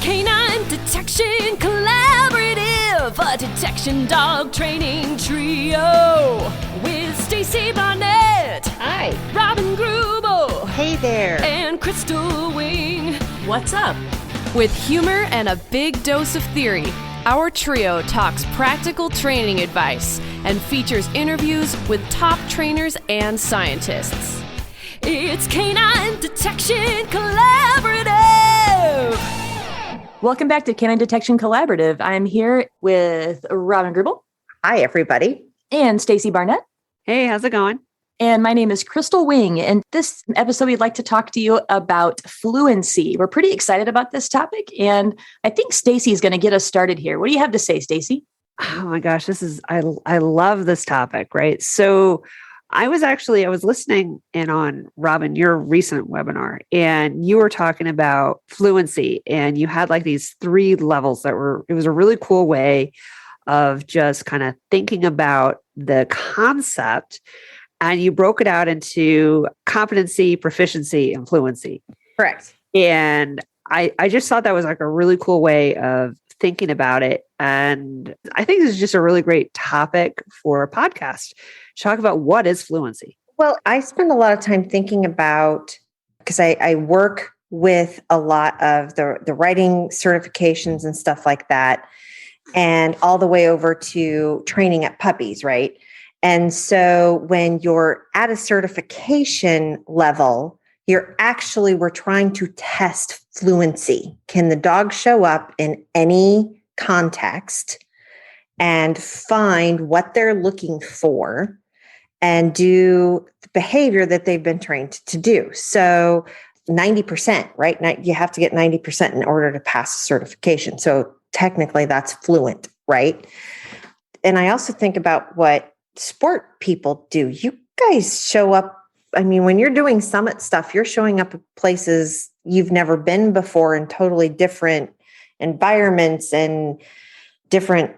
Canine Detection Collaborative, a detection dog training trio with Stacy Barnett. Hi. Robin Grubel. Hey there. And Crystal Wing. What's up? With humor and a big dose of theory, our trio talks practical training advice and features interviews with top trainers and scientists. It's Canine Detection Collaborative. Welcome back to Canine Detection Collaborative. I'm here with Robin Grubel. Hi, everybody. And Stacy Barnett. Hey, how's it going? And my name is Crystal Wing. And this episode, we'd like to talk to you about fluency. We're pretty excited about this topic. And I think Stacy is going to get us started here. What do you have to say, Stacy? Oh my gosh, I love this topic, right? So I was listening in on Robin, your recent webinar, and you were talking about fluency, and you had like these 3 levels it was a really cool way of just kind of thinking about the concept. And you broke it out into competency, proficiency, and fluency. Correct. And I just thought that was like a really cool way of thinking about it. And I think this is just a really great topic for a podcast. Talk about what is fluency. Well, I spend a lot of time thinking about, because I work with a lot of the writing certifications and stuff like that, and all the way over to training at puppies, right? And so when you're at a certification level, we're trying to test fluency. Can the dog show up in any context and find what they're looking for and do the behavior that they've been trained to do? So 90%, right? You have to get 90% in order to pass a certification. So technically that's fluent, right? And I also think about what sport people do. You guys show up. I mean, when you're doing summit stuff, you're showing up at places you've never been before in totally different environments and different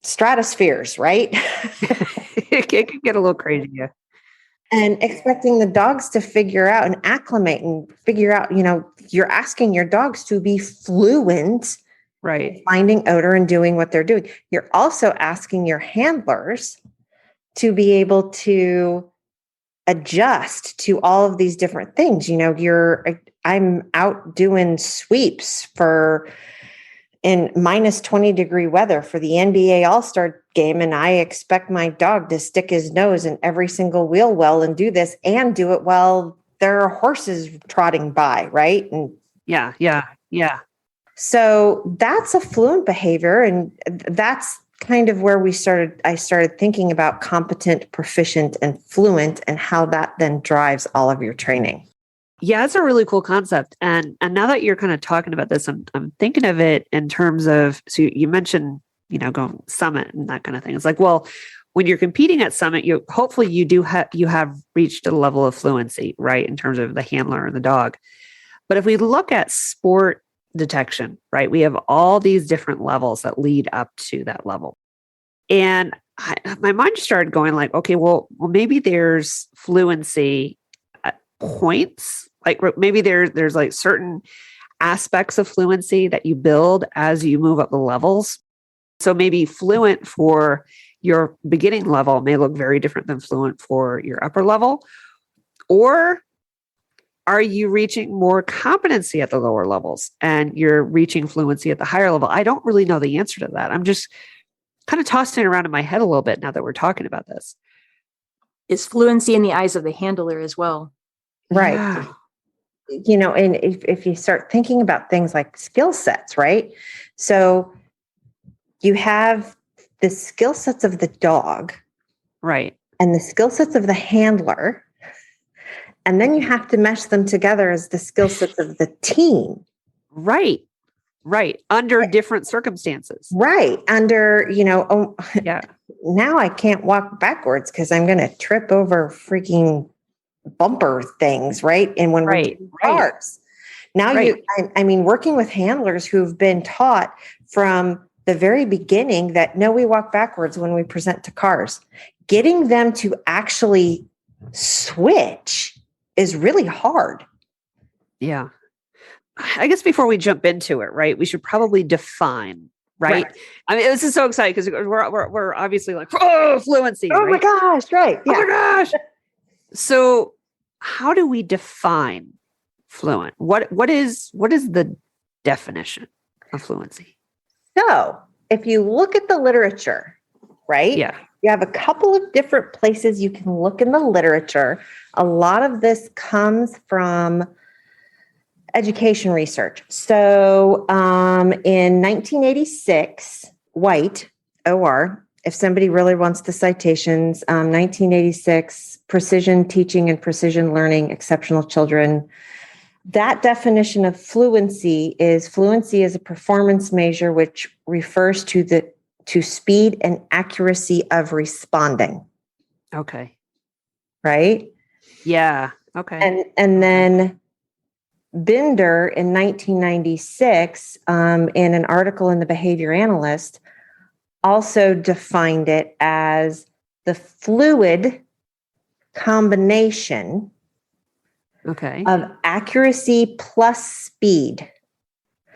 stratospheres, right? It can get a little crazy. Yeah. And expecting the dogs to figure out and acclimate and figure out, you're asking your dogs to be fluent, right? Finding odor and doing what they're doing. You're also asking your handlers to be able to adjust to all of these different things. I'm out doing sweeps in minus 20 degree weather for the NBA All-Star game. And I expect my dog to stick his nose in every single wheel well and do this and do it while there are horses trotting by. Right. And yeah. So that's a fluent behavior. And that's kind of where I started thinking about competent, proficient, and fluent, and how that then drives all of your training. Yeah, it's a really cool concept. And now that you're kind of talking about this, I'm thinking of it in terms of, so you mentioned, going summit and that kind of thing. It's like, well, when you're competing at summit, hopefully you have reached a level of fluency, right? In terms of the handler and the dog. But if we look at sport detection, right? We have all these different levels that lead up to that level. And my mind just started going like, okay, well, maybe there's fluency at points. Like maybe there's like certain aspects of fluency that you build as you move up the levels. So maybe fluent for your beginning level may look very different than fluent for your upper level. Or are you reaching more competency at the lower levels and you're reaching fluency at the higher level? I don't really know the answer to that. I'm just kind of tossing it around in my head a little bit now that we're talking about this. Is fluency in the eyes of the handler as well? Right. Yeah. And if you start thinking about things like skill sets, right? So you have the skill sets of the dog. Right. And the skill sets of the handler. And then you have to mesh them together as the skill sets of the team. Right. Under different circumstances. Right. Under, yeah. Now I can't walk backwards because I'm going to trip over freaking bumper things, right? And when we do cars. Now working with handlers who've been taught from the very beginning that no, we walk backwards when we present to cars. Getting them to actually switch is really hard. Yeah. I guess before we jump into it, right, we should probably define, right? I mean, this is so exciting because we're obviously like, oh, fluency. Oh right? my gosh, right. Yeah. Oh my gosh. So how do we define fluent? What is the definition of fluency? So if you look at the literature, right? Yeah. You have a couple of different places you can look in the literature. A lot of this comes from education research. So in 1986, White, OR, if somebody really wants the citations, 1986, Precision Teaching and Precision Learning, Exceptional Children. That definition of fluency is a performance measure which refers to speed and accuracy of responding. Okay. Right? Yeah. Okay. And then Binder in 1996, in an article in the Behavior Analyst, also defined it as the fluid combination of accuracy plus speed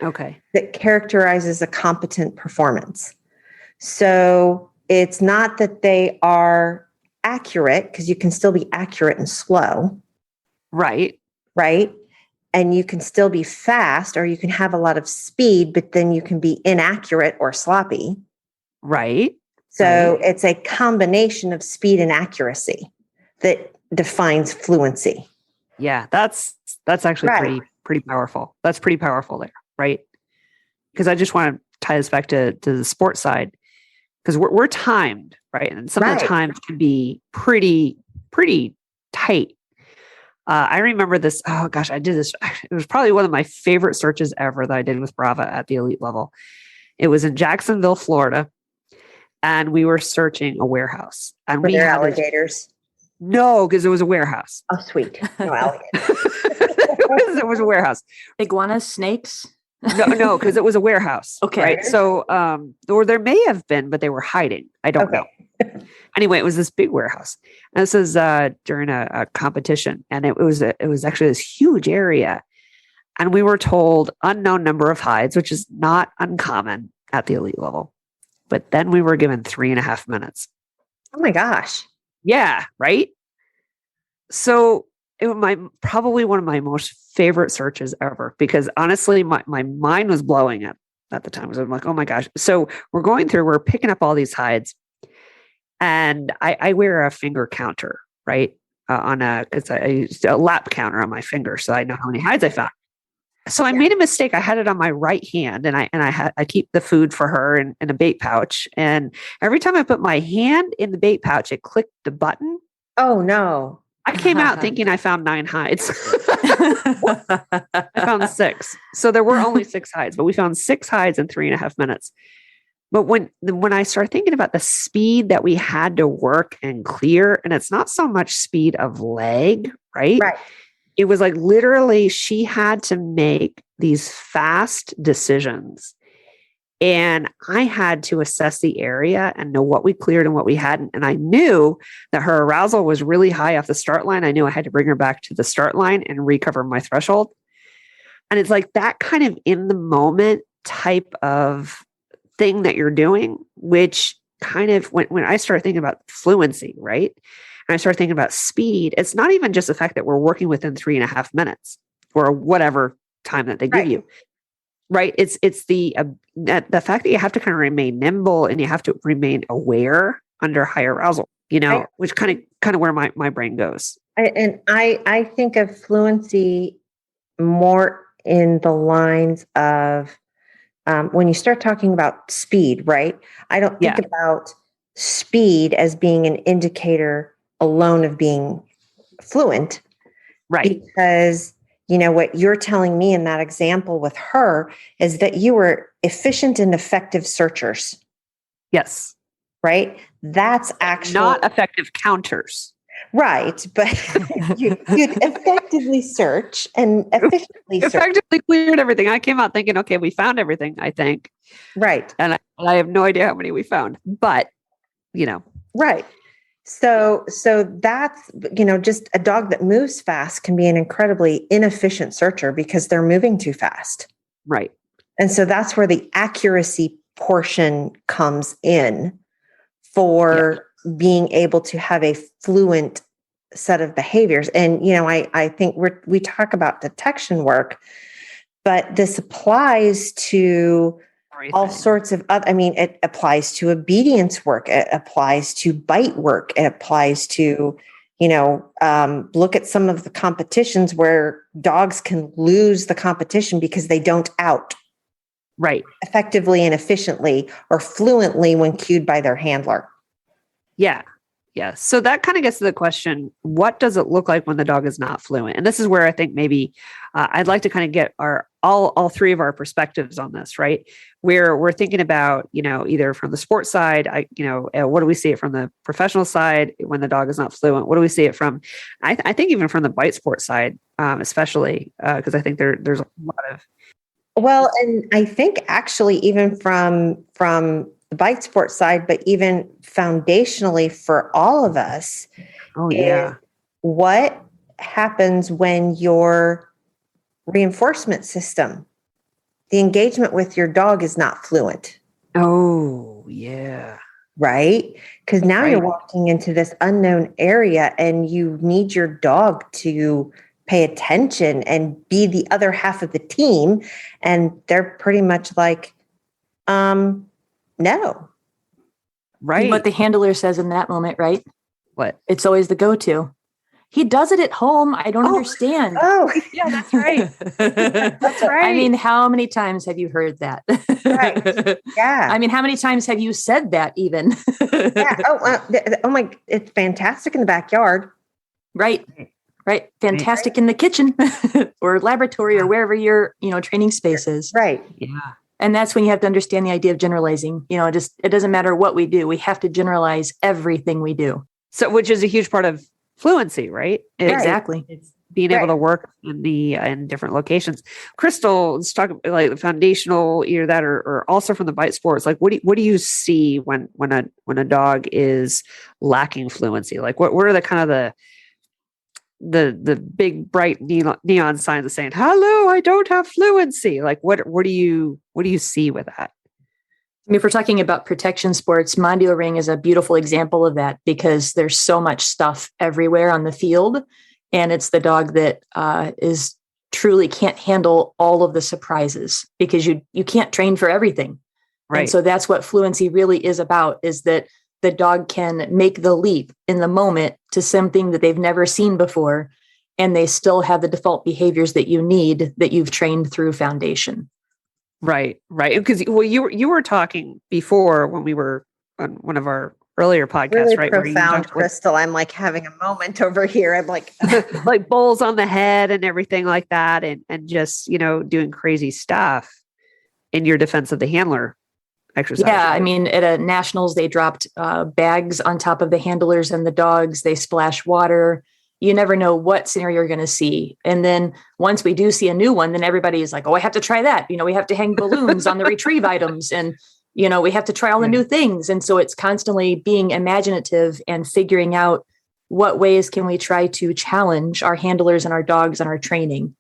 that characterizes a competent performance. So it's not that they are accurate, because you can still be accurate and slow. Right. And you can still be fast, or you can have a lot of speed, but then you can be inaccurate or sloppy. Right. So it's a combination of speed and accuracy that defines fluency. Yeah, that's actually pretty powerful. That's pretty powerful there, right? Because I just want to tie this back to the sports side, because we're timed, right? And some of the times can be pretty tight. I remember this. Oh gosh, I did this. It was probably one of my favorite searches ever that I did with Brava at the elite level. It was in Jacksonville, Florida, and we were searching a warehouse. And we had alligators. No, because it was a warehouse. Oh, sweet. No alligators. It was a warehouse. Iguanas, snakes? No, because it was a warehouse. Okay. Right. So, or there may have been, but they were hiding. I don't know. Anyway, it was this big warehouse. And this is during a competition. And it was actually this huge area. And we were told unknown number of hides, which is not uncommon at the elite level. But then we were given 3.5 minutes. Oh my gosh. Yeah. Right. So it was probably one of my most favorite searches ever, because honestly, my mind was blowing at the time. I'm like, oh my gosh. So we're picking up all these hides, and I wear a finger counter, right? I used a lap counter on my finger, so I know how many hides I found. So I made a mistake. I had it on my right hand, and I keep the food for her in a bait pouch. And every time I put my hand in the bait pouch, it clicked the button. Oh no. I came out thinking I found 9 hides. I found 6. So there were only 6 hides, but we found 6 hides in 3.5 minutes. But when I started thinking about the speed that we had to work and clear, and it's not so much speed of leg, right? It was like literally she had to make these fast decisions. And I had to assess the area and know what we cleared and what we hadn't. And I knew that her arousal was really high off the start line. I knew I had to bring her back to the start line and recover my threshold. And it's like that kind of in the moment type of thing that you're doing, which kind of when I started thinking about fluency, right? And I started thinking about speed, it's not even just the fact that we're working within 3.5 minutes or whatever time that they give you. Right. It's the fact that you have to kind of remain nimble and you have to remain aware under high arousal, which kind of where my brain goes. I think of fluency more in the lines of when you start talking about speed, right? I don't think about speed as being an indicator alone of being fluent. Right. Because what you're telling me in that example with her is that you were efficient and effective searchers. Yes. Right? That's actually not effective counters. Right. But you'd effectively search and efficiently search. Effectively cleared everything. I came out thinking, okay, we found everything, I think. Right. And I have no idea how many we found, but Right. So that's, just a dog that moves fast can be an incredibly inefficient searcher because they're moving too fast. Right. And so that's where the accuracy portion comes in for being able to have a fluent set of behaviors. And, I think we talk about detection work, but this applies to all sorts of other, it applies to obedience work. It applies to bite work. It applies to, look at some of the competitions where dogs can lose the competition because they don't out right effectively and efficiently or fluently when cued by their handler. Yeah. Yeah. So that kind of gets to the question, what does it look like when the dog is not fluent? And this is where I think maybe I'd like to kind of get all three of our perspectives on this, right? Where we're thinking about, either from the sports side, what do we see it from the professional side when the dog is not fluent? What do we see it from? I think even from the bite sport side, especially because I think there's a lot of. Well, and I think actually even from the bite sport side, but even foundationally for all of us. Oh, yeah. What happens when your reinforcement system, the engagement with your dog is not fluent? Oh, yeah. Right? Because now you're walking into this unknown area and you need your dog to pay attention and be the other half of the team. And they're pretty much like, no. Right. What the handler says in that moment, right? What? It's always the go-to. He does it at home. I don't understand. Oh, yeah, that's right. That's right. I mean, how many times have you heard that? Right. Yeah. I mean, how many times have you said that even? Yeah. Oh my, it's fantastic in the backyard. Right. Right. Fantastic in the kitchen or laboratory or wherever your, training space is. Right. Yeah. And that's when you have to understand the idea of generalizing. It doesn't matter what we do. We have to generalize everything we do. So, which is a huge part of fluency, right? Exactly. It's being able to work in different locations. Crystal, let's talk about like the foundational, either that or also from the bite sports. Like, what do you see when a dog is lacking fluency? Like, what are the kind of the big bright neon signs of saying, hello, I don't have fluency? Like what do you see with that? I mean, if we're talking about protection sports, Mondio Ring is a beautiful example of that because there's so much stuff everywhere on the field. And it's the dog that is truly can't handle all of the surprises because you can't train for everything. Right. And so that's what fluency really is about, is that the dog can make the leap in the moment to something that they've never seen before, and they still have the default behaviors that you need that you've trained through foundation. Right. Because you were talking before when we were on one of our earlier podcasts, really right? Profound, Crystal. I'm like having a moment over here. I'm like, like bowls on the head and everything like that, and just doing crazy stuff in your defense of the handler exercise. Yeah, I mean, at a nationals, they dropped bags on top of the handlers and the dogs. They splash water. You never know what scenario you're going to see. And then once we do see a new one, then everybody is like, oh, I have to try that. We have to hang balloons on the retrieve items, and we have to try all the new things. And so it's constantly being imaginative and figuring out what ways can we try to challenge our handlers and our dogs and our training.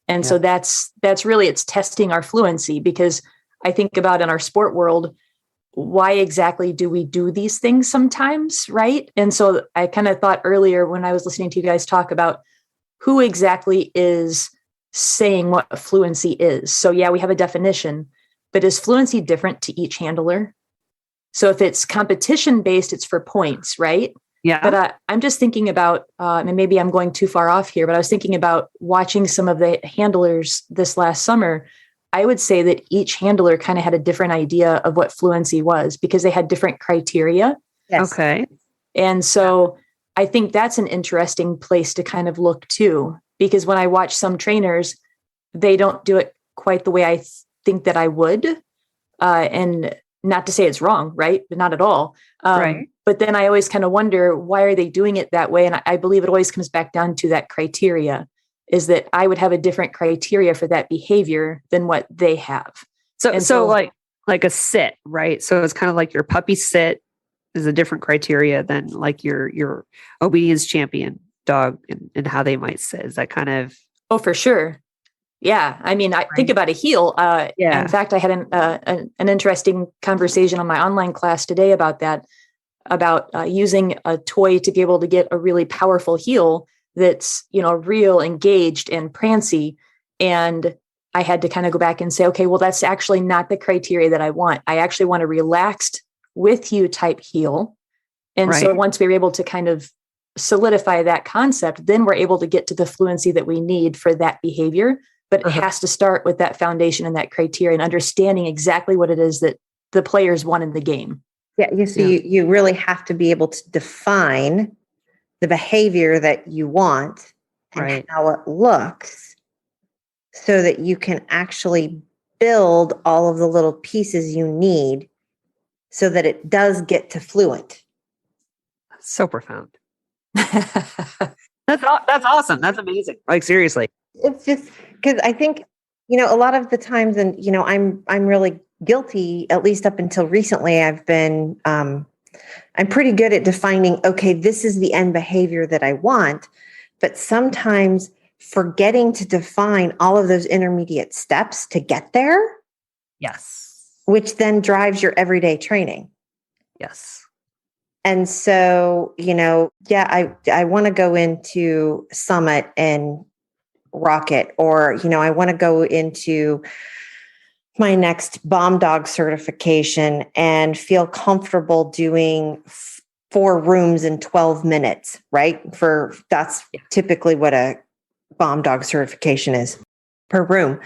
And so that's really, it's testing our fluency, because I think about in our sport world, why exactly do we do these things sometimes, right? And so I kind of thought earlier when I was listening to you guys talk about who exactly is saying what fluency is. So yeah, we have a definition, but is fluency different to each handler? So if it's competition based, it's for points, right? Yeah. But I'm just thinking about, and maybe I'm going too far off here, but I was thinking about watching some of the handlers this last summer. I would say that each handler kind of had a different idea of what fluency was because they had different criteria. Yes. Okay. And so I think that's an interesting place to kind of look too, because when I watch some trainers, they don't do it quite the way I think that I would. And not to say it's wrong, right? But not at all. Right. But then I always kind of wonder, why are they doing it that way? And I believe it always comes back down to that criteria, is that I would have a different criteria for that behavior than what they have. So like a sit, right? So it's kind of like your puppy sit is a different criteria than like your obedience champion dog and how they might sit. Is that kind of? Oh, for sure. Yeah. I mean, I think about a heel. Yeah. In fact, I had an interesting conversation on my online class today about that, about using a toy to be able to get a really powerful heel that's, real engaged and prancy. And I had to kind of go back and say, okay, well, that's actually not the criteria that I want. I actually want a relaxed with you type heel. And so once we were able to kind of solidify that concept, then we're able to get to the fluency that we need for that behavior. But it has to start with that foundation and that criteria and understanding exactly what it is that the players want in the game. Yeah. You really have to be able to define the behavior that you want and how it looks so that you can actually build all of the little pieces you need so that it does get to fluent. That's so profound. That's awesome. That's amazing. Like, seriously. It's just because I think, a lot of the times, and, I'm really guilty, at least up until recently, I've been, I'm pretty good at defining, okay, this is the end behavior that I want, but sometimes forgetting to define all of those intermediate steps to get there. Yes. Which then drives your everyday training. Yes. And so, I want to go into Summit and Rocket, or, I want to go into my next bomb dog certification and feel comfortable doing 4 rooms in 12 minutes, right? That's typically what a bomb dog certification is per room.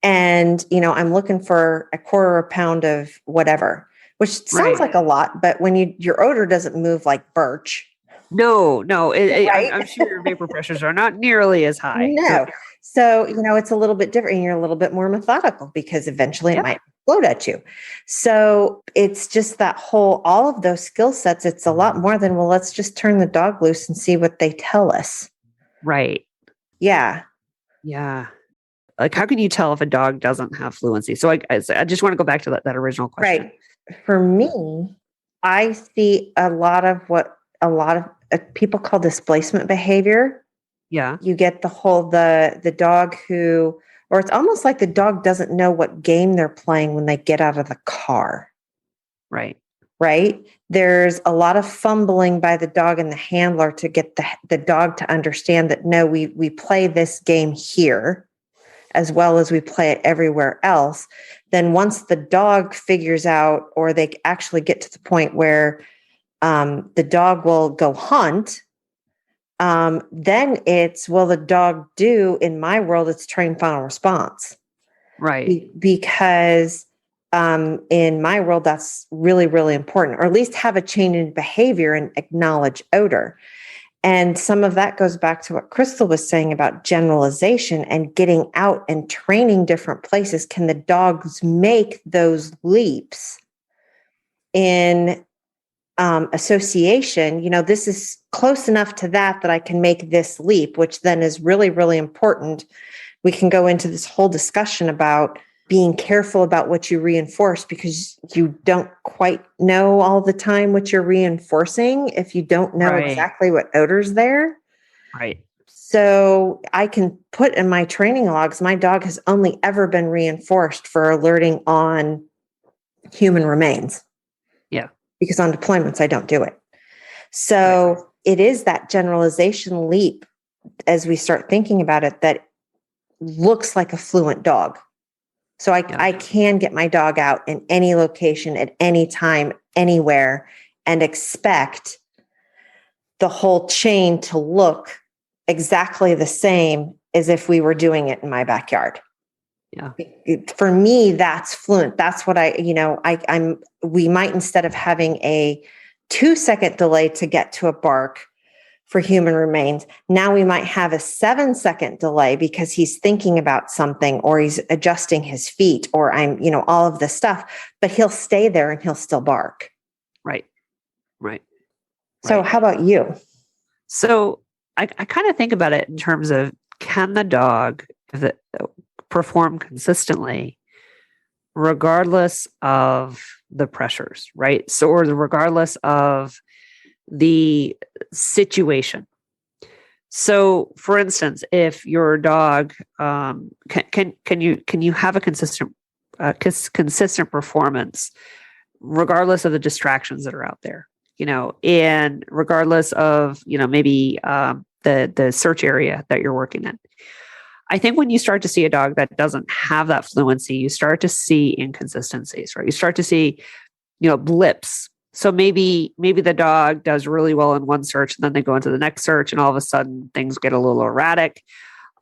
And, I'm looking for a quarter of a pound of whatever, which sounds like a lot, but when your odor doesn't move like birch. No, I'm sure your vapor pressures are not nearly as high. No. So, it's a little bit different. You're a little bit more methodical because eventually it might explode at you. So it's just that all of those skill sets. It's a lot more than, well, let's just turn the dog loose and see what they tell us. Right. Yeah. Yeah. Like, how can you tell if a dog doesn't have fluency? So I just want to go back to that original question. Right. For me, I see a lot of what a lot of people call displacement behavior. Yeah. You get the dog who, or it's almost like the dog doesn't know what game they're playing when they get out of the car. Right. Right. There's a lot of fumbling by the dog and the handler to get the dog to understand that, no, we play this game here as well as we play it everywhere else. Then once the dog figures out, or they actually get to the point where the dog will go hunt, then it's, will the dog do, in my world, it's train final response. Right. Because in my world, that's really, really important, or at least have a change in behavior and acknowledge odor. And some of that goes back to what Crystal was saying about generalization and getting out and training different places. Can the dogs make those leaps in association? This is close enough to that I can make this leap, which then is really, really important. We can go into this whole discussion about being careful about what you reinforce, because you don't quite know all the time what you're reinforcing if you don't know exactly what odor's there. Right. So I can put in my training logs, my dog has only ever been reinforced for alerting on human remains. Yeah. Because on deployments, I don't do it. So it is that generalization leap as we start thinking about it that looks like a fluent dog. So I can get my dog out in any location at any time, anywhere, and expect the whole chain to look exactly the same as if we were doing it in my backyard. Yeah. For me, that's fluent. That's what we might, instead of having a 2-second delay to get to a bark for human remains, now we might have a 7-second delay because he's thinking about something, or he's adjusting his feet, or all of this stuff, but he'll stay there and he'll still bark. Right. So how about you? So I kind of think about it in terms of, can the dog perform consistently regardless of the pressures, right? So, or regardless of the situation. So, for instance, if your dog can you have a consistent performance regardless of the distractions that are out there, and regardless of maybe the search area that you're working in. I think when you start to see a dog that doesn't have that fluency, you start to see inconsistencies, right? You start to see blips. So maybe the dog does really well in one search, and then they go into the next search, and all of a sudden things get a little erratic.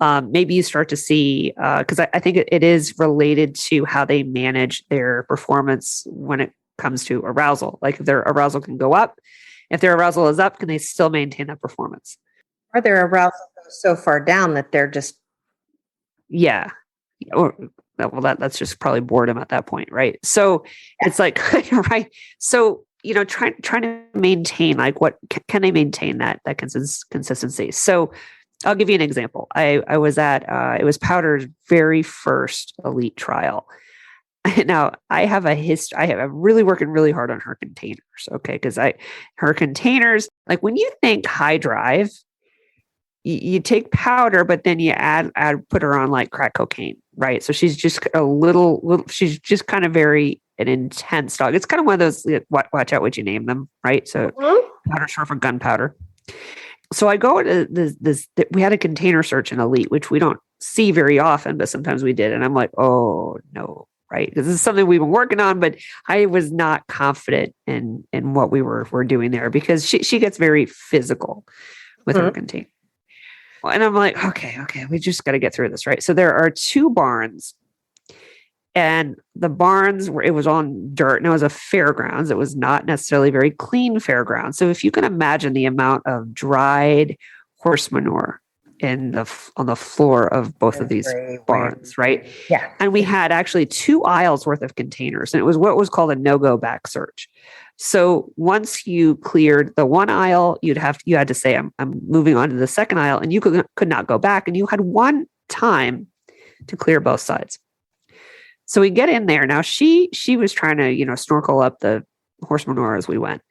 Maybe you start to see, because I think it is related to how they manage their performance when it comes to arousal. Like if their arousal can go up, if their arousal is up, can they still maintain that performance? Or their arousal goes so far down that they're just or well, that's just probably boredom at that point, right? So it's like right. So trying to maintain, like, what can they maintain that consistency? So I'll give you an example. I was at it was Powder's very first elite trial. Now I have I'm really working really hard on her containers. Okay. Because her containers, like when you think high drive, you take Powder, but then you put her on like crack cocaine, right? So she's just she's just kind of an intense dog. It's kind of one of those, watch out what you name them, right? So Powder short for gunpowder. So I go to this, we had a container search in Elite, which we don't see very often, but sometimes we did. And I'm like, oh no, right? Because this is something we've been working on, but I was not confident in what we're doing there, because she gets very physical with her container. And I'm like, okay, we just got to get through this, right? So there are two barns, and the barns it was on dirt, and it was a fairgrounds. It was not necessarily very clean fairgrounds. So if you can imagine the amount of dried horse manure on the floor of both of these barns, right? Yeah. And we had actually 2 aisles worth of containers, and it was what was called a no-go back search. So once you cleared the one aisle, you had to say, I'm moving on to the second aisle, and you could not go back. And you had one time to clear both sides. So we get in there. Now she was trying to, snorkel up the horse manure as we went.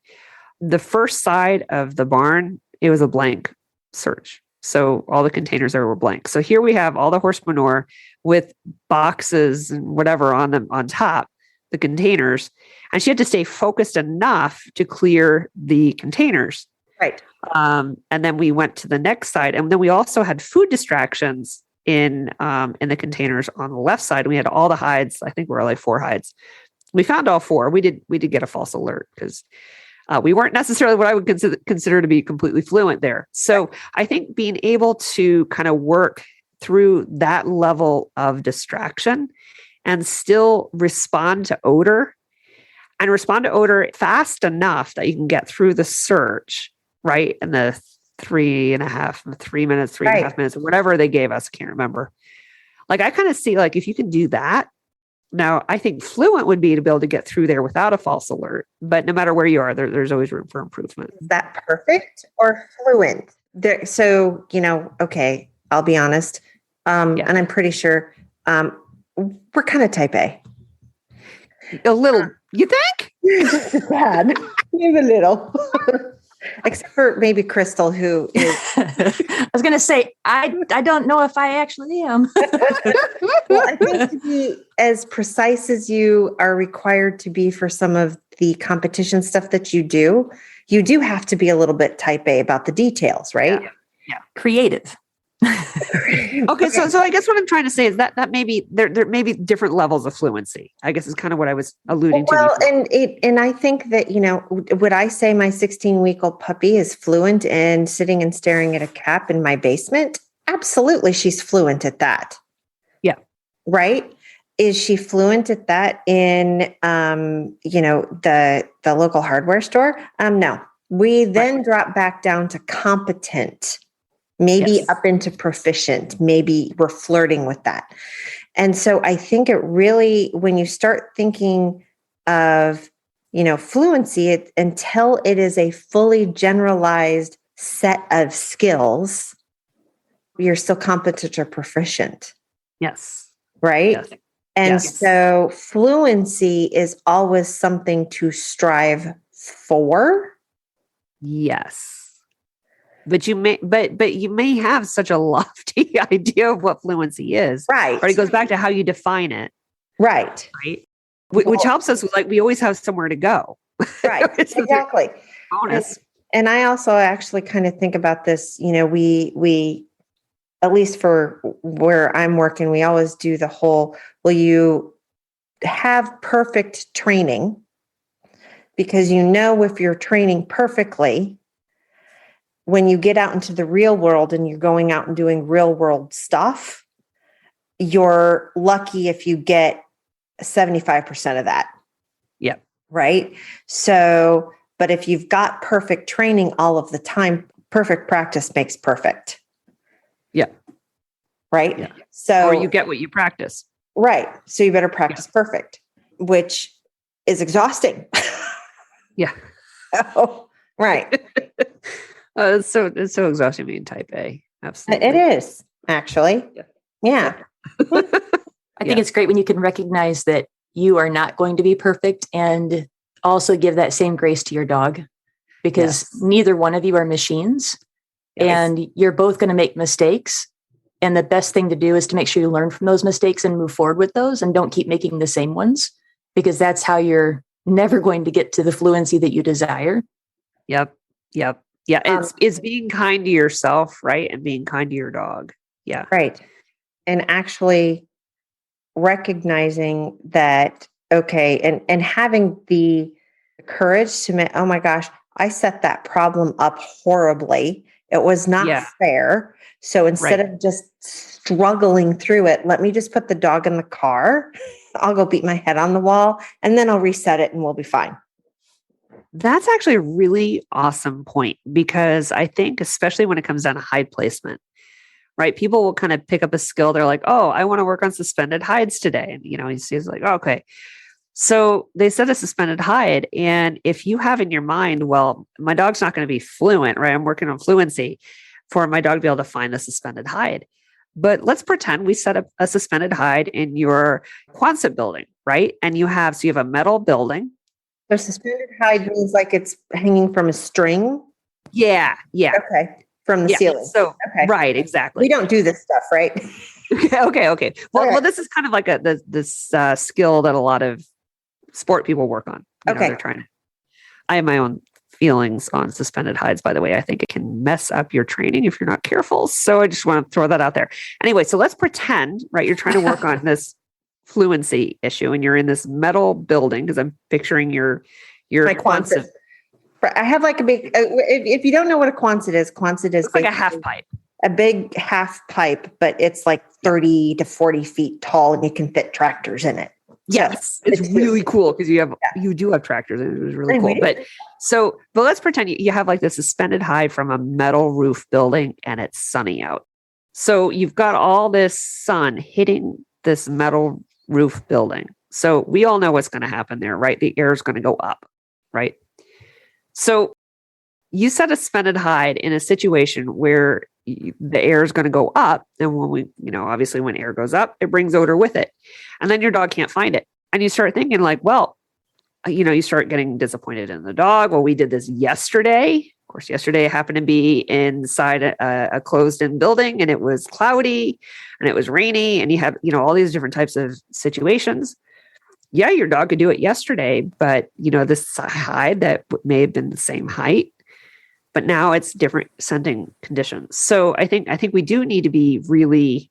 The first side of the barn, it was a blank search. So all the containers there were blank. So here we have all the horse manure with boxes and whatever on them on top, the containers. And she had to stay focused enough to clear the containers. Right. And then we went to the next side. And then we also had food distractions in the containers on the left side. We had all the hides. I think we were like 4 hides. We found all 4. We did get a false alert because we weren't necessarily what I would consider to be completely fluent there. So I think being able to kind of work through that level of distraction and still respond to odor fast enough that you can get through the search, right? In the 3 minutes, 3.5 minutes, whatever they gave us. I can't remember. Like, I kind of see, like, if you can do that. Now, I think fluent would be to be able to get through there without a false alert, but no matter where you are, there's always room for improvement. Is that perfect or fluent? So, okay, I'll be honest. And I'm pretty sure we're kind of type A. A little, you think? Bad. Maybe a little. Except for maybe Crystal, who is... I was going to say, I don't know if I actually am. Well, I think to be as precise as you are required to be for some of the competition stuff that you do have to be a little bit type A about the details, right? Yeah. Creative. Okay, so I guess what I'm trying to say is that maybe there may be different levels of fluency, I guess is kind of what I was alluding to. Well, and I think that, would I say my 16-week-old puppy is fluent in sitting and staring at a cap in my basement? Absolutely, she's fluent at that. Yeah. Right? Is she fluent at that in, the local hardware store? No. We then drop back down to competent. Maybe up into proficient, maybe we're flirting with that. And so I think it really, when you start thinking of, fluency, until it is a fully generalized set of skills, you're still competent or proficient. Yes. Right? Yes. And Yes. so fluency is always something to strive for. Yes. But you may have such a lofty idea of what fluency is. Right. But it goes back to how you define it. Right. Right. Which helps us with, like, we always have somewhere to go. Right. Exactly. Bonus. And I also actually kind of think about this, we at least for where I'm working, we always do the whole, will you have perfect training? Because if you're training perfectly, when you get out into the real world and you're going out and doing real world stuff, you're lucky if you get 75% of that. Yep. Right. So, but if you've got perfect training all of the time, perfect practice makes perfect. Yeah. Right. Yeah. So, or you get what you practice. Right. So you better practice perfect, which is exhausting. Yeah. Oh, right. It's so exhausting being type A. Absolutely. It is actually. Yeah. I think it's great when you can recognize that you are not going to be perfect and also give that same grace to your dog, because neither one of you are machines and you're both going to make mistakes. And the best thing to do is to make sure you learn from those mistakes and move forward with those and don't keep making the same ones, because that's how you're never going to get to the fluency that you desire. Yep. Yeah. It's being kind to yourself, right? And being kind to your dog. Yeah. Right. And actually recognizing that, okay, and having the courage to admit, oh my gosh, I set that problem up horribly. It was not fair. So instead of just struggling through it, let me just put the dog in the car. I'll go beat my head on the wall and then I'll reset it and we'll be fine. That's actually a really awesome point, because I think, especially when it comes down to hide placement, right? People will kind of pick up a skill. They're like, oh, I want to work on suspended hides today. And, he's like, oh, okay. So they set a suspended hide. And if you have in your mind, well, my dog's not going to be fluent, right? I'm working on fluency for my dog to be able to find the suspended hide. But let's pretend we set up a suspended hide in your Quonset building, right? And you have a metal building. So suspended hide means like it's hanging from a string? Yeah. Okay. From the ceiling. So, right, exactly. We don't do this stuff, right? Okay. Well, this is kind of like this skill that a lot of sport people work on. They're trying. I have my own feelings on suspended hides, by the way. I think it can mess up your training if you're not careful. So I just want to throw that out there. Anyway, so let's pretend, right, you're trying to work on this fluency issue and you're in this metal building, because I'm picturing your Quonset. I have like a big, if you don't know what a Quonset is like a half pipe. A big half pipe, but it's like 30 to 40 feet tall and you can fit tractors in it. Yes. It's really cool because you do have tractors and it was really cool. But let's pretend you have like this suspended hide from a metal roof building and it's sunny out. So you've got all this sun hitting this metal roof building. So we all know what's going to happen there, right? The air is going to go up, right? So you set a suspended hide in a situation where the air is going to go up. And when obviously when air goes up, it brings odor with it. And then your dog can't find it. And you start thinking like, well, you start getting disappointed in the dog. Well, we did this yesterday. Of course, yesterday it happened to be inside a closed-in building and it was cloudy and it was rainy and you have, all these different types of situations. Yeah, your dog could do it yesterday, but this hide that may have been the same height, but now it's different scenting conditions. So I think we do need to be really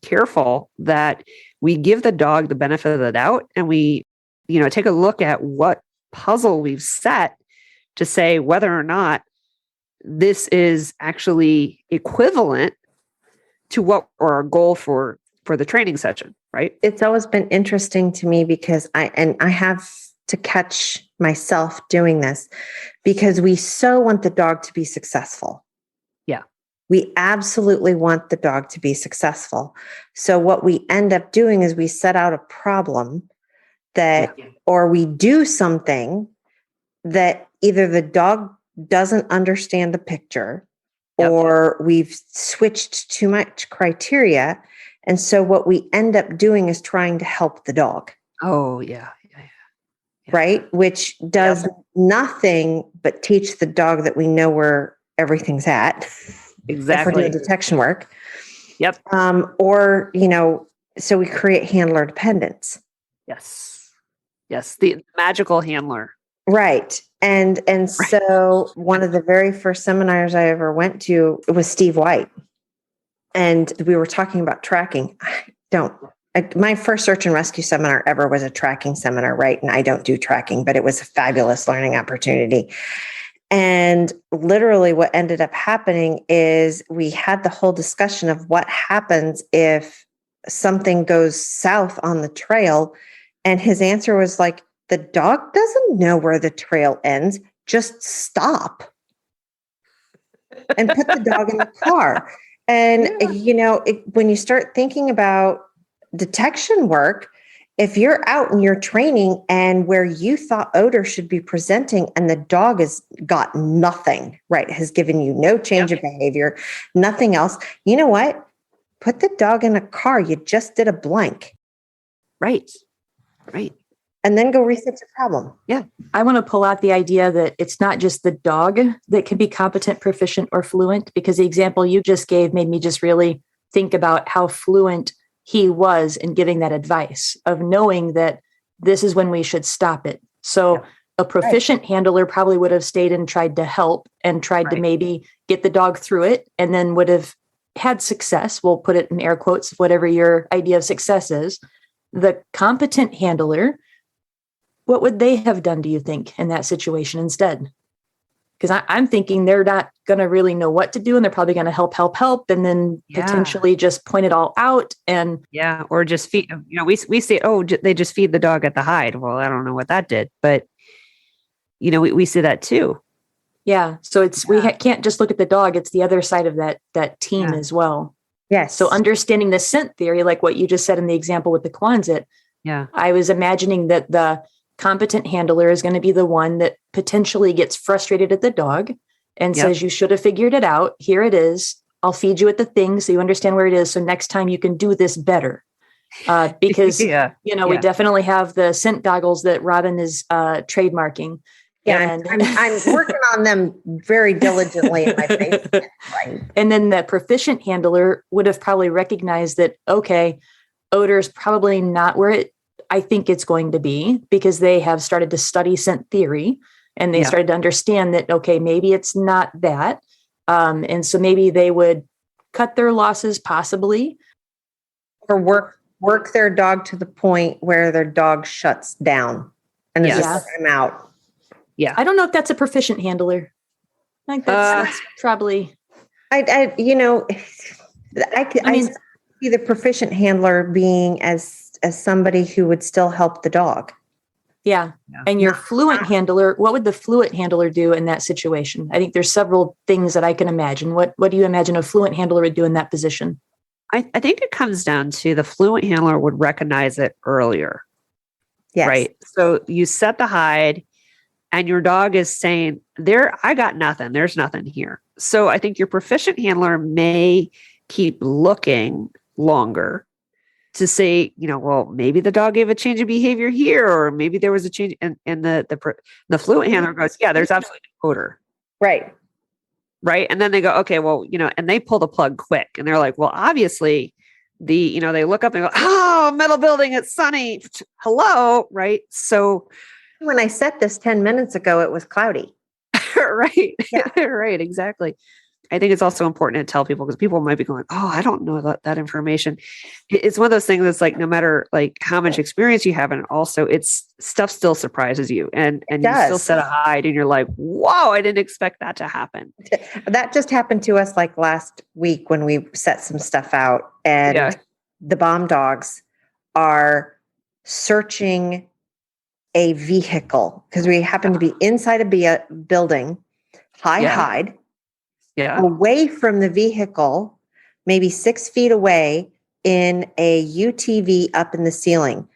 careful that we give the dog the benefit of the doubt and we, take a look at what puzzle we've set to say whether or not this is actually equivalent to what our goal for the training session, right? It's always been interesting to me because I have to catch myself doing this because we so want the dog to be successful. Yeah. We absolutely want the dog to be successful. So what we end up doing is we set out a problem or we do something that either the dog doesn't understand the picture or we've switched too much criteria. And so what we end up doing is trying to help the dog. Oh, yeah. Right? Which does nothing but teach the dog that we know where everything's at. Exactly. If we're doing detection work. Yep. Or, so we create handler dependence. Yes. The magical handler. Right. And so one of the very first seminars I ever went to was Steve White. And we were talking about tracking. My first search and rescue seminar ever was a tracking seminar, right? And I don't do tracking, but it was a fabulous learning opportunity. And literally what ended up happening is we had the whole discussion of what happens if something goes south on the trail. And his answer was like, the dog doesn't know where the trail ends. Just stop and put the dog in the car. And, when you start thinking about detection work, if you're out and you're training and where you thought odor should be presenting and the dog has got nothing, right, has given you no change of behavior, nothing else, you know what? Put the dog in a car. You just did a blank. Right. And then go research the problem. Yeah. I want to pull out the idea that it's not just the dog that can be competent, proficient, or fluent, because the example you just gave made me just really think about how fluent he was in giving that advice of knowing that this is when we should stop it. So a proficient handler probably would have stayed and tried to help and tried to maybe get the dog through it and then would have had success. We'll put it in air quotes, whatever your idea of success is. The competent handler, what would they have done, do you think, in that situation instead? Because I'm thinking they're not going to really know what to do, and they're probably going to help, and then potentially just point it all out. And or just feed. We say, they just feed the dog at the hide. Well, I don't know what that did, but we see that too. Yeah. So we can't just look at the dog; it's the other side of that team as well. Yes. So understanding the scent theory, like what you just said in the example with the Quonset, I was imagining that the competent handler is going to be the one that potentially gets frustrated at the dog and says, you should have figured it out. Here it is. I'll feed you at the thing so you understand where it is. So next time you can do this better. Because, we definitely have the scent goggles that Robin is trademarking. Yeah, and I'm working on them very diligently in my face. Right. And then the proficient handler would have probably recognized that, okay, odor is probably not where I think it's going to be, because they have started to study scent theory and they started to understand that, okay, maybe it's not that. And so maybe they would cut their losses possibly. Or work their dog to the point where their dog shuts down and is just I'm out. Yeah. I don't know if that's a proficient handler. I think that's probably. I see the proficient handler being as somebody who would still help the dog. Yeah. And your fluent handler, what would the fluent handler do in that situation? I think there's several things that I can imagine. What do you imagine a fluent handler would do in that position? I think it comes down to the fluent handler would recognize it earlier. Yes. Right. So you set the hide and your dog is saying, I got nothing. There's nothing here. So I think your proficient handler may keep looking longer to say, well, maybe the dog gave a change of behavior here, or maybe there was a change. And the fluent handler goes, there's absolutely no odor. Right. Right. And then they go, okay, well, and they pull the plug quick and they're like, well, obviously they look up and go, oh, metal building, it's sunny. Hello. Right. So when I set this 10 minutes ago, it was cloudy. Right. Yeah. Right. Exactly. I think it's also important to tell people, because people might be going, oh, I don't know that information. It's one of those things that's like, no matter like how much experience you have, and also it's stuff still surprises you and you still set a hide and you're like, whoa, I didn't expect that to happen. That just happened to us like last week when we set some stuff out, and the bomb dogs are searching a vehicle because we happen to be inside a building, hide. Yeah. Away from the vehicle, maybe 6 feet away in a UTV up in the ceiling.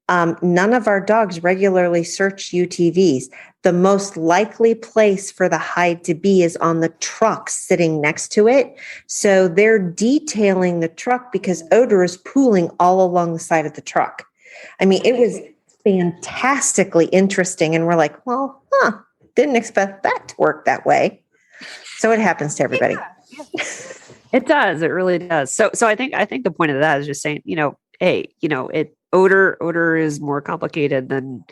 None of our dogs regularly search UTVs. The most likely place for the hide to be is on the truck sitting next to it. So they're detailing the truck because odor is pooling all along the side of the truck. I mean, it was fantastically interesting. And we're like, well, didn't expect that to work that way. So it happens to everybody. Yeah. It does. It really does. So I think the point of that is just saying, hey, odor is more complicated than,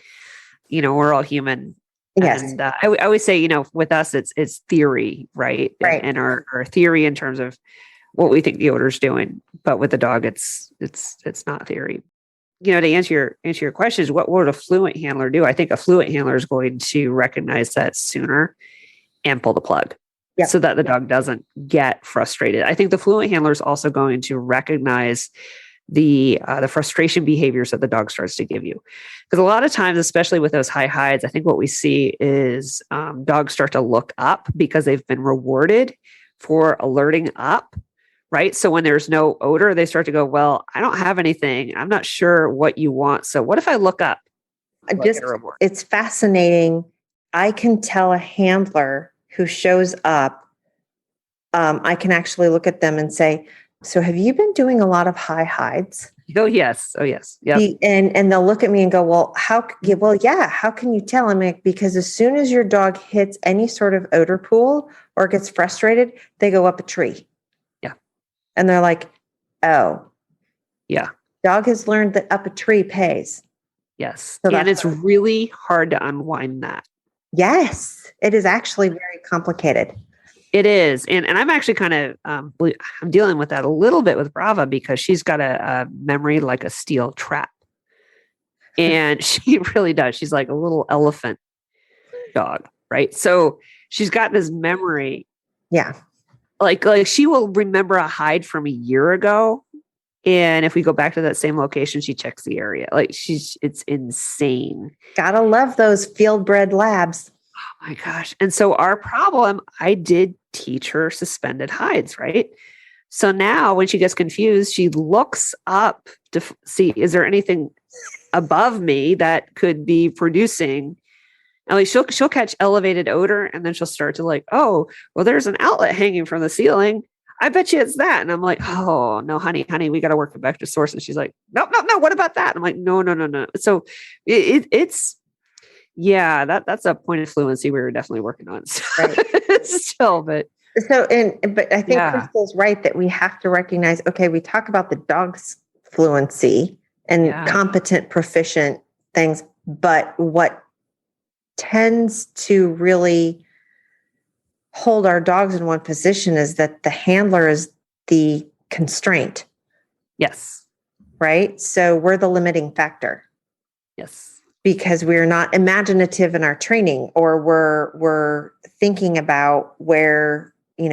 we're all human. Yes. And I always say, with us, it's theory, right? Right. And our theory in terms of what we think the odor is doing. But with the dog, it's not theory. To answer your questions, what would a fluent handler do? I think a fluent handler is going to recognize that sooner and pull the plug. Yep. So that the dog doesn't get frustrated. I think the fluent handler is also going to recognize the frustration behaviors that the dog starts to give you. Because a lot of times, especially with those high hides, I think what we see is dogs start to look up because they've been rewarded for alerting up, right? So when there's no odor, they start to go, well, I don't have anything. I'm not sure what you want. So what if I look up? It's fascinating. I can tell a handler who shows up, I can actually look at them and say, so have you been doing a lot of high hides? Oh, yes. Yeah. And they'll look at me and go, well, how can you tell? I'm like, because as soon as your dog hits any sort of odor pool or gets frustrated, they go up a tree. Yeah. And they're like, oh. Yeah. Dog has learned that up a tree pays. Yes. So and it's really hard to unwind that. Yes, it is actually very complicated. It is. And I'm actually kind of, I'm dealing with that a little bit with Brava because she's got a memory like a steel trap. And she really does. She's like a little elephant dog, right? So she's got this memory. Yeah. Like she will remember a hide from a year ago. And if we go back to that same location, she checks the area. Like it's insane. Gotta love those field-bred labs. Oh my gosh. And so our problem, I did teach her suspended hides, right? So now when she gets confused, she looks up to see, is there anything above me that could be producing? And like she'll catch elevated odor and then she'll start to like, oh, well, there's an outlet hanging from the ceiling. I bet you it's that. And I'm like, oh, no, honey, we got to work it back to source. And she's like, no. What about that? I'm like, no. So it's, yeah, that's a point of fluency we were definitely working on. Right. Still, but I think Crystal's right that we have to recognize, okay, we talk about the dog's fluency and competent, proficient things, but what tends to really hold our dogs in one position is that the handler is the constraint. Yes. Right? So we're the limiting factor. Yes. Because we're not imaginative in our training, or we're thinking about where, we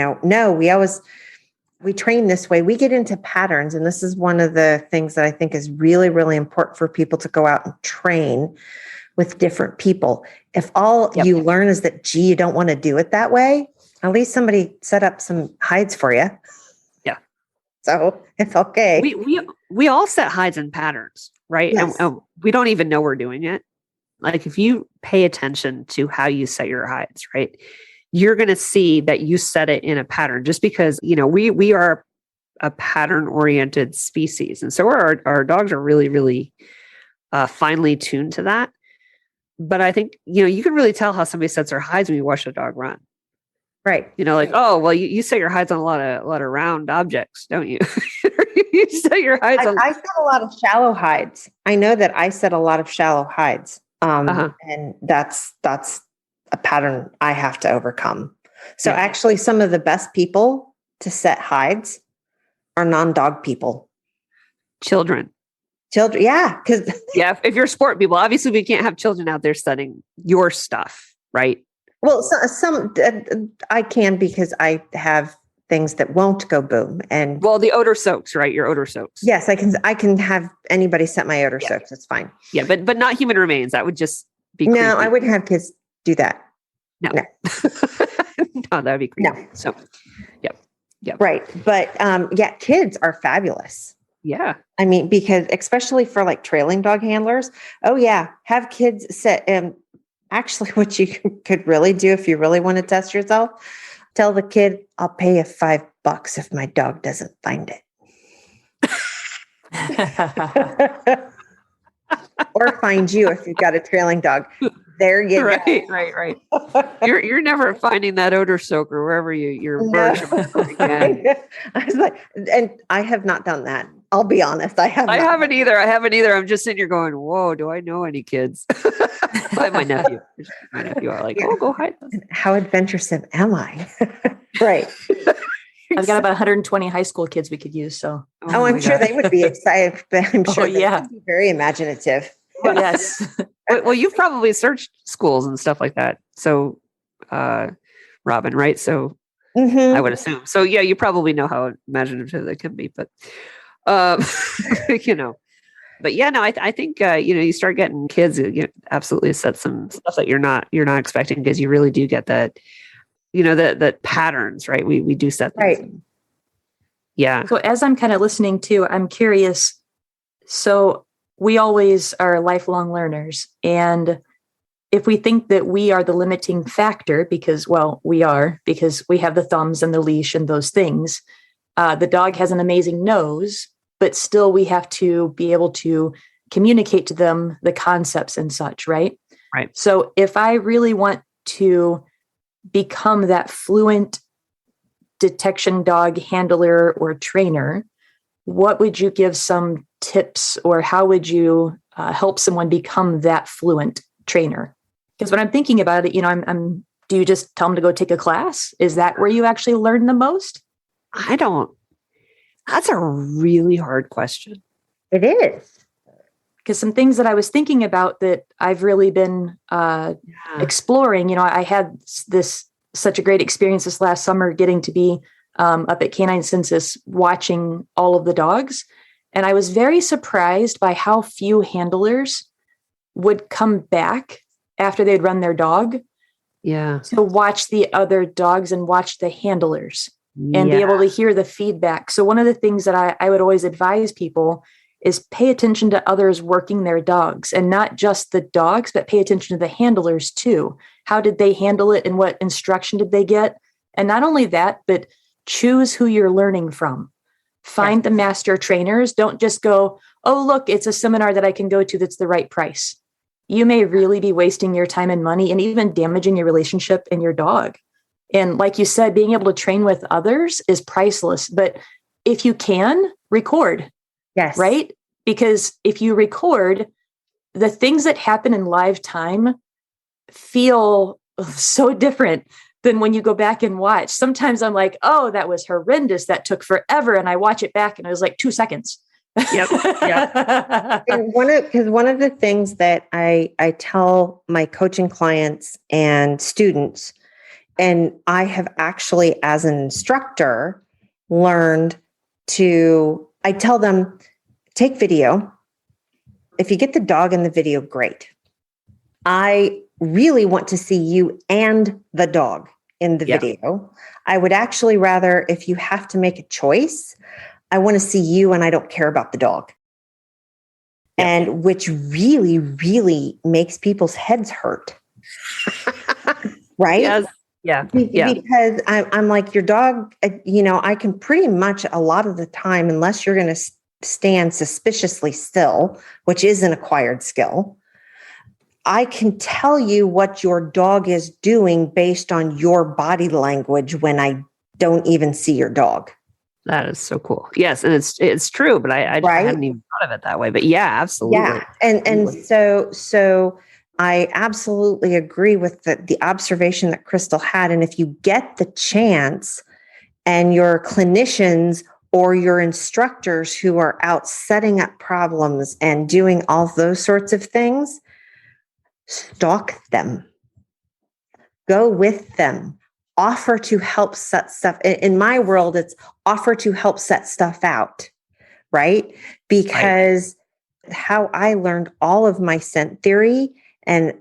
train this way. We get into patterns. And this is one of the things that I think is really, really important for people to go out and train with different people. If all you learn is that, you don't want to do it that way, at least somebody set up some hides for you. Yeah. So it's okay. We all set hides and patterns, right? Yes. And we don't even know we're doing it. Like if you pay attention to how you set your hides, right, you're going to see that you set it in a pattern just because, we are a pattern oriented species. And so our dogs are really, really finely tuned to that. But I think, you can really tell how somebody sets their hides when you watch a dog run. Right. Oh, well, you set your hides on a lot of round objects, don't you? You set your hides on. I set a lot of shallow hides. I know that I set a lot of shallow hides. And that's a pattern I have to overcome. So actually some of the best people to set hides are non-dog people. Children. Yeah. If you're sport people, obviously we can't have children out there studying your stuff, right? Well, some I can, because I have things that won't go boom. And the odor soaks, right? Your odor soaks. Yes, I can have anybody set my odor soaks. That's fine. Yeah, but not human remains. That would just be creepy. No, I wouldn't have kids do that. No. No, that would be creepy. No. So, yeah. Right. But kids are fabulous. Yeah. I mean, because especially for like trailing dog handlers, oh yeah, have kids sit. Actually, what you could really do if you really want to test yourself, tell the kid, "I'll pay you $5 if my dog doesn't find it." Or find you if you've got a trailing dog. There you go. Right. You're never finding that odor soaker wherever your No. bird again. I was like, and I have not done that. I'll be honest. I haven't either. I'm just sitting here going, whoa, do I know any kids? my nephew. My nephew. I'm like, oh, go hide them. How adventuresome am I? Right. I've got about 120 high school kids we could use. So, I'm sure they would be excited. I'm sure they would be very imaginative. Oh, yes. Well, you've probably searched schools and stuff like that. So, Robin, right? So I would assume. So yeah, you probably know how imaginative they can be, but, but yeah, no, I think, you start getting kids, absolutely set some stuff that you're not expecting, because you really do get that, that patterns, right? We do set things. Right. Yeah. So as I'm kind of listening to, I'm curious. So we always are lifelong learners. And if we think that we are the limiting factor, because we have the thumbs and the leash and those things, the dog has an amazing nose, but still we have to be able to communicate to them the concepts and such, right? Right. So if I really want to become that fluent detection dog handler or trainer, what would you give some tips, or how would you help someone become that fluent trainer? Because when I'm thinking about it, do you just tell them to go take a class? Is that where you actually learn the most? That's a really hard question. It is. Because some things that I was thinking about that I've really been exploring, I had such a great experience this last summer getting to be up at Canine Census watching all of the dogs. And I was very surprised by how few handlers would come back after they'd run their dog to watch the other dogs and watch the handlers and be able to hear the feedback. So one of the things that I would always advise people is pay attention to others working their dogs, and not just the dogs, but pay attention to the handlers too. How did they handle it, and what instruction did they get? And not only that, but choose who you're learning from. Find the master trainers. Don't just go, oh, look, it's a seminar that I can go to that's the right price. You may really be wasting your time and money, and even damaging your relationship and your dog. And like you said, being able to train with others is priceless. But if you can, record. Yes. Right? Because if you record, the things that happen in live time feel so different than when you go back and watch. Sometimes I'm like, oh, that was horrendous. That took forever. And I watch it back and it was like 2 seconds. Yep. And one of the things that I tell my coaching clients and students, and I have actually, as an instructor, learned I tell them, take video. If you get the dog in the video, great. I really want to see you and the dog in the video. I would actually rather, if you have to make a choice, I want to see you and I don't care about the dog. And which really, really makes people's heads hurt. Right? Yes. Yeah. Because I'm like, your dog, I can pretty much a lot of the time, unless you're going to stand suspiciously still, which is an acquired skill, I can tell you what your dog is doing based on your body language when I don't even see your dog. That is so cool. Yes. And it's true, but I hadn't even thought of it that way, but yeah, absolutely. Yeah. And so I absolutely agree with the observation that Crystal had. And if you get the chance and your clinicians or your instructors who are out setting up problems and doing all those sorts of things, stalk them, go with them, offer to help set stuff. In my world, it's offer to help set stuff out, right? Because how I learned all of my scent theory and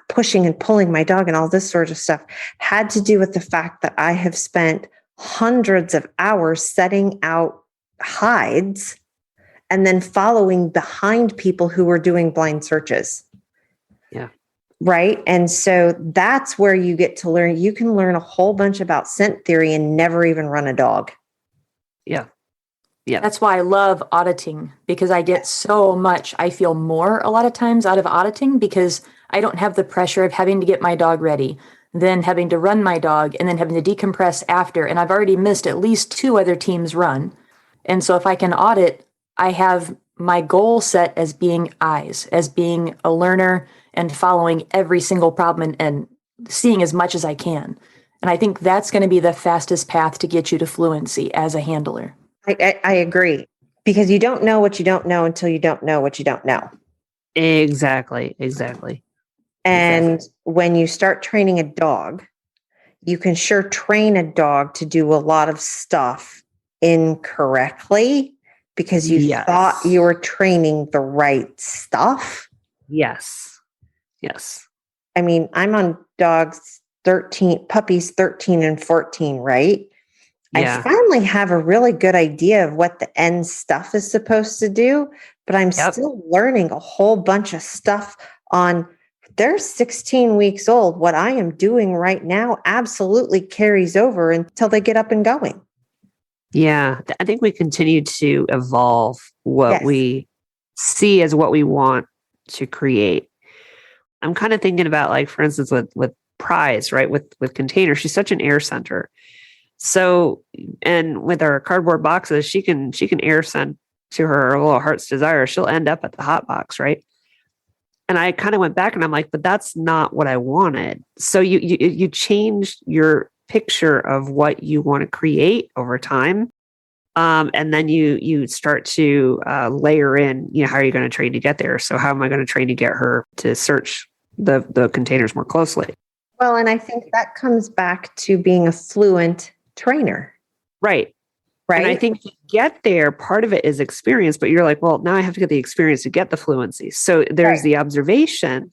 pushing and pulling my dog and all this sort of stuff had to do with the fact that I have spent hundreds of hours setting out hides and then following behind people who were doing blind searches. Yeah. Right. And so that's where you get to learn. You can learn a whole bunch about scent theory and never even run a dog. Yeah. Yeah. That's why I love auditing, because I get so much, I feel more a lot of times out of auditing, because I don't have the pressure of having to get my dog ready, then having to run my dog, and then having to decompress after. And I've already missed at least 2 other teams' run. And so if I can audit, I have my goal set as being eyes, as being a learner and following every single problem and seeing as much as I can. And I think that's going to be the fastest path to get you to fluency as a handler. I agree, because you don't know what you don't know until you don't know what you don't know. Exactly. And when you start training a dog, you can sure train a dog to do a lot of stuff incorrectly because you thought you were training the right stuff. Yes. I mean, I'm on puppies 13 and 14, right? Yeah. I finally have a really good idea of what the end stuff is supposed to do, but I'm still learning a whole bunch of stuff on. They're 16 weeks old. What I am doing right now absolutely carries over until they get up and going. Yeah. I think we continue to evolve what we see as what we want to create. I'm kind of thinking about, like, for instance, with Prize, right? With Container, she's such an air center. So, and with our cardboard boxes, she can air send to her little heart's desire. She'll end up at the hot box, right? And I kind of went back and I'm like, but that's not what I wanted. So you change your picture of what you want to create over time. And then you start to layer in, how are you going to train to get there? So how am I going to train to get her to search the containers more closely? Well, and I think that comes back to being a fluent trainer. Right. And I think to get there, part of it is experience, but you're like, well, now I have to get the experience to get the fluency. So there's the observation,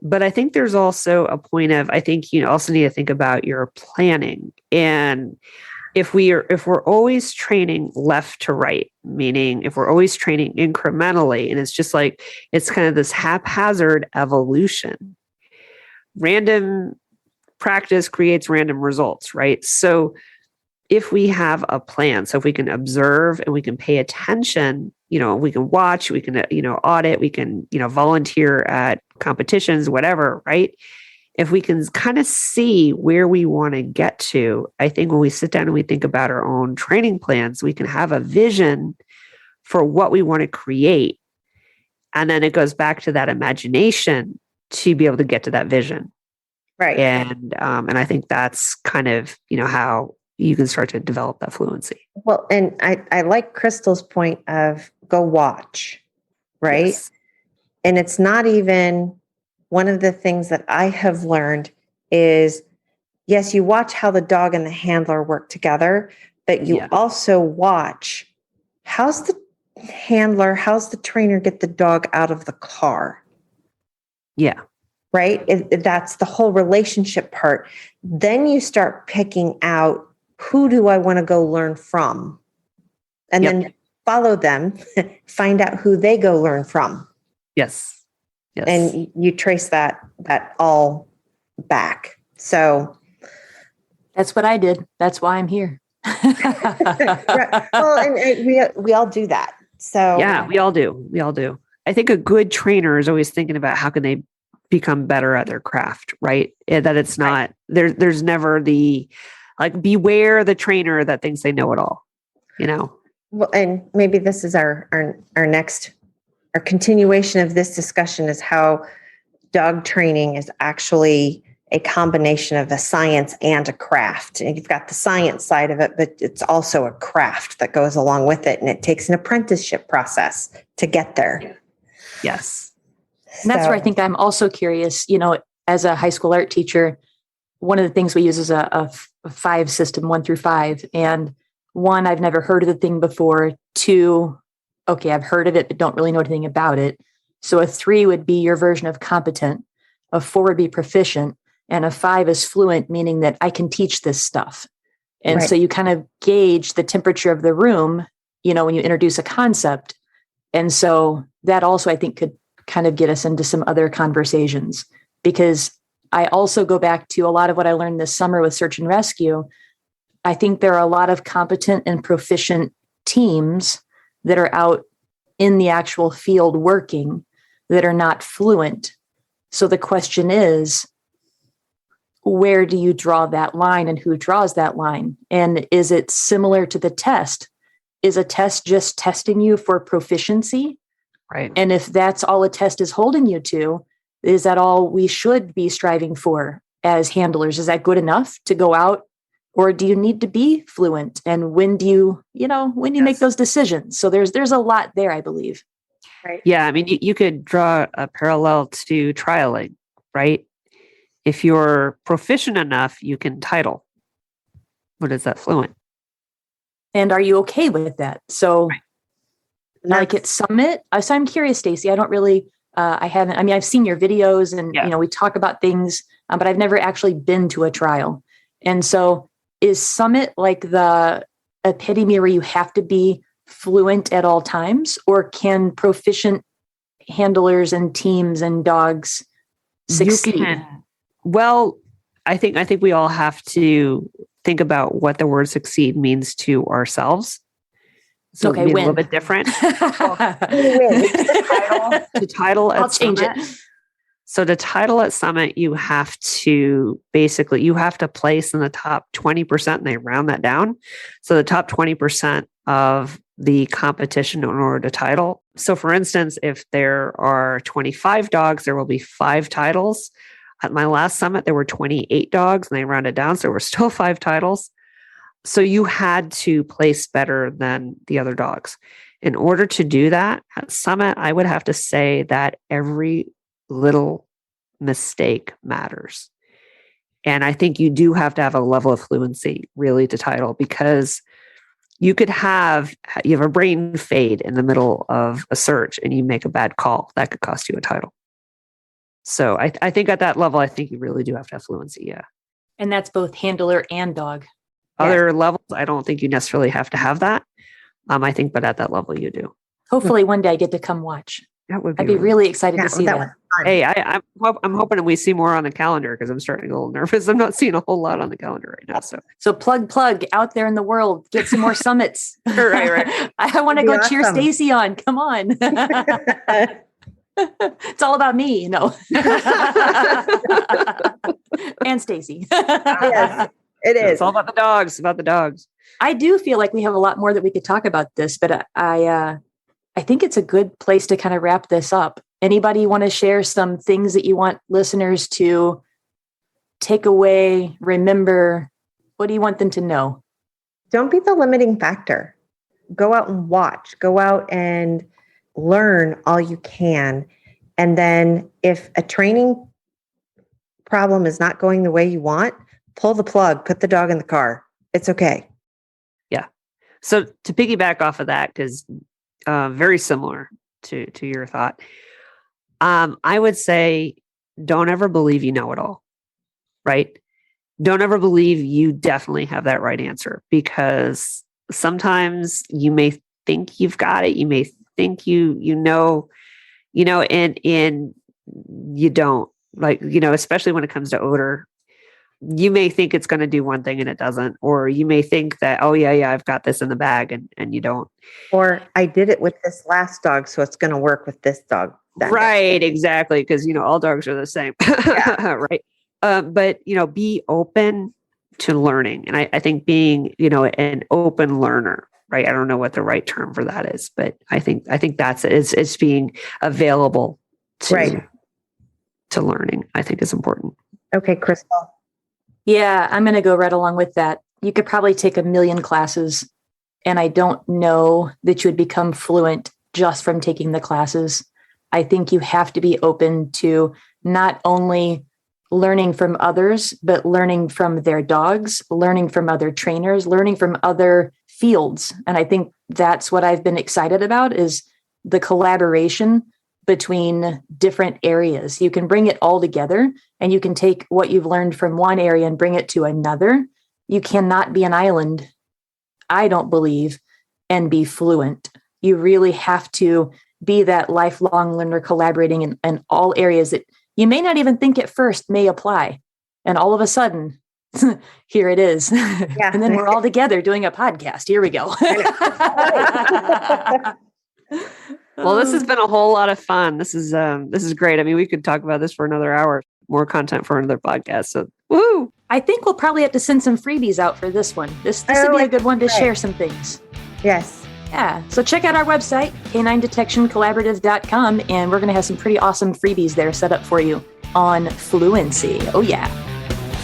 but I think there's also a point of, I think you also need to think about your planning. And if we're always training left to right, meaning if we're always training incrementally, and it's just like, it's kind of this haphazard evolution, random practice creates random results, right? So if we have a plan, so if we can observe and we can pay attention, we can watch, we can, audit, we can, volunteer at competitions, whatever, right? If we can kind of see where we want to get to, I think when we sit down and we think about our own training plans, we can have a vision for what we want to create. And then it goes back to that imagination to be able to get to that vision. Right. And I think that's kind of, how you can start to develop that fluency. Well, and I like Crystal's point of go watch, right? Yes. And it's not even one of the things that I have learned is, yes, you watch how the dog and the handler work together, but you also watch how's the trainer get the dog out of the car? Yeah. Right? That's the whole relationship part. Then you start picking out, who do I want to go learn from? And then follow them, find out who they go learn from. Yes. And you trace that all back. So that's what I did. That's why I'm here. Right. Well, and we all do that. So yeah, we all do. I think a good trainer is always thinking about how can they become better at their craft, right? That it's not there's never the beware the trainer that thinks they know it all, Well, and maybe this is our next continuation of this discussion is how dog training is actually a combination of a science and a craft. And you've got the science side of it, but it's also a craft that goes along with it. And it takes an apprenticeship process to get there. Yes. And that's where I think I'm also curious, as a high school art teacher, one of the things we use is a 5 system, 1 through 5. And 1, I've never heard of the thing before. 2, okay, I've heard of it, but don't really know anything about it. So a 3 would be your version of competent. A 4 would be proficient. And a 5 is fluent, meaning that I can teach this stuff. And so you kind of gauge the temperature of the room, when you introduce a concept. And so that also, I think, could kind of get us into some other conversations, because I also go back to a lot of what I learned this summer with search and rescue. I think there are a lot of competent and proficient teams that are out in the actual field working that are not fluent. So the question is, where do you draw that line and who draws that line? And is it similar to the test? Is a test just testing you for proficiency? Right. And if that's all a test is holding you to, is that all we should be striving for as handlers? Is that good enough to go out? Or do you need to be fluent? And when do you make those decisions? So there's a lot there, I believe. Right. Yeah. I mean, you could draw a parallel to trialing, right? If you're proficient enough, you can title. What is that? Fluent. And are you okay with that? So right. Like at Summit, so I'm curious, Stacy, I don't really, I've seen your videos and, we talk about things, but I've never actually been to a trial. And so is Summit like the epitome where you have to be fluent at all times, or can proficient handlers and teams and dogs succeed? Well, I think we all have to think about what the word succeed means to ourselves. So okay, a little bit different. To title at I'll change Summit. it. So to title at Summit, you have to place in the top 20%, and they round that down. So the top 20% of the competition in order to title. So for instance, if there are 25 dogs, there will be 5 titles. At my last Summit, there were 28 dogs, and they rounded down, so there were still 5 titles. So you had to place better than the other dogs. In order to do that at Summit, I would have to say that every little mistake matters. And I think you do have to have a level of fluency really to title, because you have a brain fade in the middle of a search and you make a bad call. That could cost you a title. So I think at that level, I think you really do have to have fluency. Yeah. And that's both handler and dog. Other levels, I don't think you necessarily have to have that. I think, but at that level, you do. Hopefully, one day I get to come watch. That would be. I'd be really excited to see that. Hey, I'm hoping that we see more on the calendar, because I'm starting to get a little nervous. I'm not seeing a whole lot on the calendar right now. So plug out there in the world, get some more summits. right. I want to go cheer Stacy on. Come on. It's all about me, and Stacy. Yes, it is. It's all about the dogs. I do feel like we have a lot more that we could talk about this, but I think it's a good place to kind of wrap this up. Anybody want to share some things that you want listeners to take away, remember? What do you want them to know? Don't be the limiting factor. Go out and watch. Go out and learn all you can. And then if a training problem is not going the way you want, pull the plug, put the dog in the car. It's okay. Yeah. So to piggyback off of that, because very similar to your thought, I would say don't ever believe you know it all, right? Don't ever believe you definitely have that right answer, because sometimes you may think you've got it. You may think you know, and you don't. Like, especially when it comes to odor, you may think it's going to do one thing and it doesn't, or you may think that, oh yeah, I've got this in the bag, and you don't. Or I did it with this last dog, so it's going to work with this dog. Right, exactly, because all dogs are the same. Yeah. Right. But be open to learning, and I think being an open learner. Right. I don't know what the right term for that is, but I think that's it's being available to learning, I think, is important. Okay, Crystal. Yeah, I'm going to go right along with that. You could probably take 1 million classes, and I don't know that you would become fluent just from taking the classes. I think you have to be open to not only learning from others, but learning from their dogs, learning from other trainers, learning from other fields. And I think that's what I've been excited about, is the collaboration between different areas. You can bring it all together, and you can take what you've learned from one area and bring it to another. You cannot be an island, I don't believe, and be fluent. You really have to be that lifelong learner collaborating in all areas that you may not even think at first may apply. And all of a sudden, here it is. Yeah. And then we're all together doing a podcast. Here we go. Well, this has been a whole lot of fun. This is great. I mean, we could talk about this for another hour, more content for another podcast. So, woo! I think we'll probably have to send some freebies out for this one. This would be a good one to share some things. Yes. Yeah. So check out our website, k9detectioncollaborative.com, and we're going to have some pretty awesome freebies there set up for you on Fluency. Oh, yeah.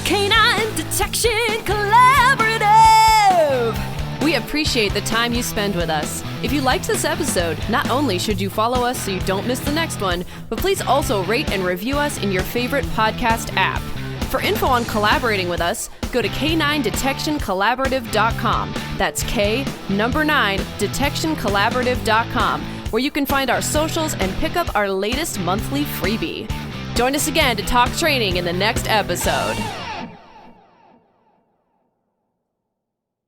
Canine Detection Collaborative. We appreciate the time you spend with us. If you liked this episode, not only should you follow us so you don't miss the next one, but please also rate and review us in your favorite podcast app. For info on collaborating with us, go to k9detectioncollaborative.com. That's K9detectioncollaborative.com, where you can find our socials and pick up our latest monthly freebie. Join us again to talk training in the next episode.